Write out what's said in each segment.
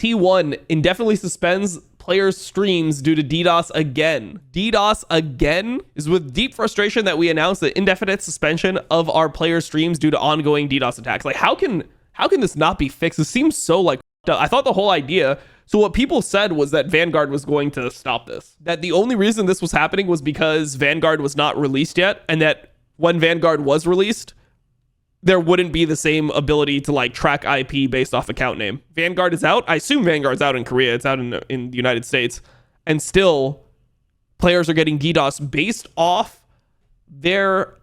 T1 indefinitely suspends players' streams due to DDoS again. DDoS again? Is with deep frustration that we announced the indefinite suspension of our players' streams due to ongoing DDoS attacks. Like, how can this not be fixed? It seems so like I thought the whole idea. So what people said was that Vanguard was going to stop this. That the only reason this was happening was because Vanguard was not released yet, and that when Vanguard was released, there wouldn't be the same ability to like track IP based off account name. Vanguard is out. I assume Vanguard's out in Korea. It's out in the United States. And still, players are getting DDoS based off their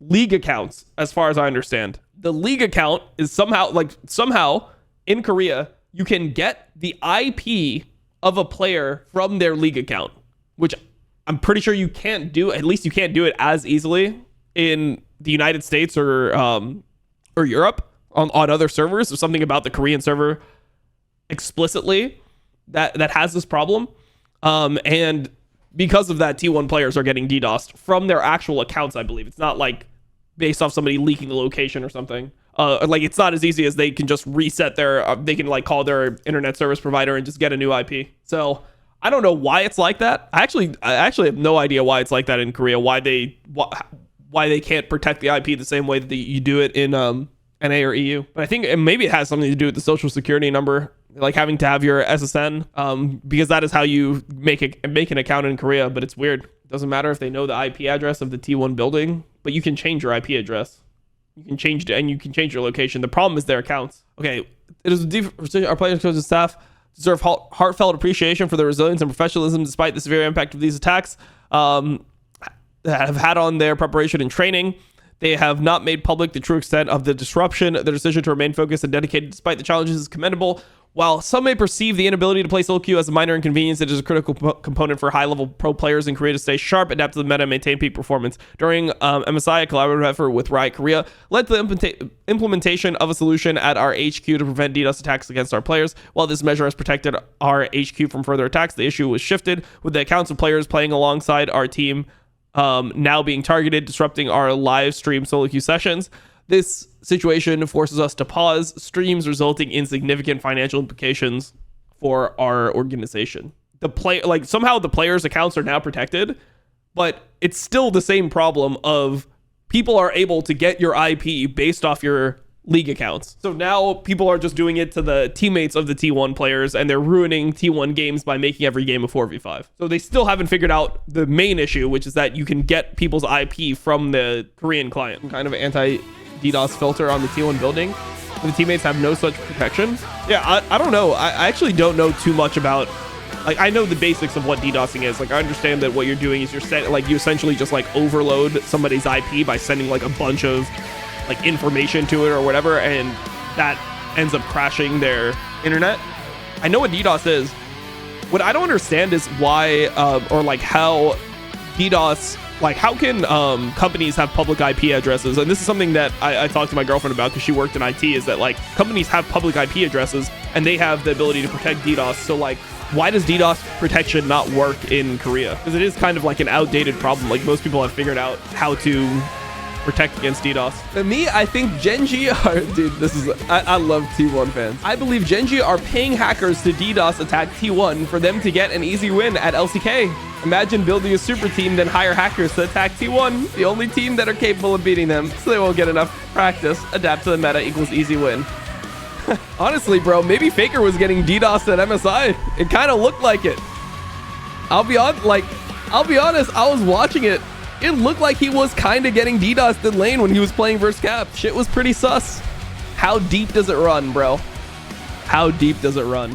league accounts, as far as I understand. The league account is somehow in Korea, you can get the IP of a player from their league account, which I'm pretty sure you can't do. At least you can't do it as easily in the United States or Europe on other servers. There's something about the Korean server explicitly that has this problem. And because of that, T1 players are getting DDoSed from their actual accounts, I believe. It's not like based off somebody leaking the location or something. Like it's not as easy as they can just reset they can like call their internet service provider and just get a new IP. So I don't know why it's like that. I actually have no idea why it's like that in Korea. Why they can't protect the IP the same way that you do it in NA or EU. But I think maybe it has something to do with the social security number, like having to have your SSN, because that is how you make an account in Korea. But it's weird. It doesn't matter if they know the IP address of the T1 building, but you can change your IP address. You can change it, and you can change your location. The problem is their accounts. Okay, it is our players, coaches, and staff deserve heartfelt appreciation for their resilience and professionalism despite the severe impact of these attacks that have had on their preparation and training. They have not made public the true extent of the disruption. Their decision to remain focused and dedicated despite the challenges is commendable. While some may perceive the inability to play solo queue as a minor inconvenience, it is a critical component for high-level pro players in Korea to stay sharp, adapt to the meta, and maintain peak performance. During MSI, a collaborative effort with Riot Korea led to the implementation of a solution at our HQ to prevent DDoS attacks against our players. While this measure has protected our HQ from further attacks, the issue was shifted with the accounts of players playing alongside our team now being targeted, disrupting our live stream solo queue sessions. This situation forces us to pause streams, resulting in significant financial implications for our organization. Somehow the players' accounts are now protected, but it's still the same problem of people are able to get your IP based off your league accounts. So now people are just doing it to the teammates of the T1 players, and they're ruining T1 games by making every game a 4v5. So they still haven't figured out the main issue, which is that you can get people's IP from the Korean client. Kind of anti-DDoS filter on the T1 building. The teammates have no such protection. Yeah, I don't know. I actually don't know too much about, like, I know the basics of what DDoSing is. Like, I understand that what you're doing is you essentially just like overload somebody's IP by sending like a bunch of like information to it or whatever, and that ends up crashing their internet. I know what DDoS is. What I don't understand is why or like how DDoS, like how can companies have public IP addresses? And this is something that I talked to my girlfriend about because she worked in IT, is that like companies have public IP addresses and they have the ability to protect DDoS. So like, why does DDoS protection not work in Korea? Because it is kind of like an outdated problem. Like most people have figured out how to protect against DDoS. For me, I think Genji are, dude, I love T1 fans. I believe Genji are paying hackers to DDoS attack T1 for them to get an easy win at LCK. Imagine building a super team, then hire hackers to attack T1, the only team that are capable of beating them, so they won't get enough practice. Adapt to the meta equals easy win. Honestly, bro, maybe Faker was getting DDoS at MSI. It kind of looked like it. I'll be honest, I was watching it. It looked like he was kind of getting DDoSed in lane when he was playing versus Cap. Shit was pretty sus. How deep does it run, bro? How deep does it run?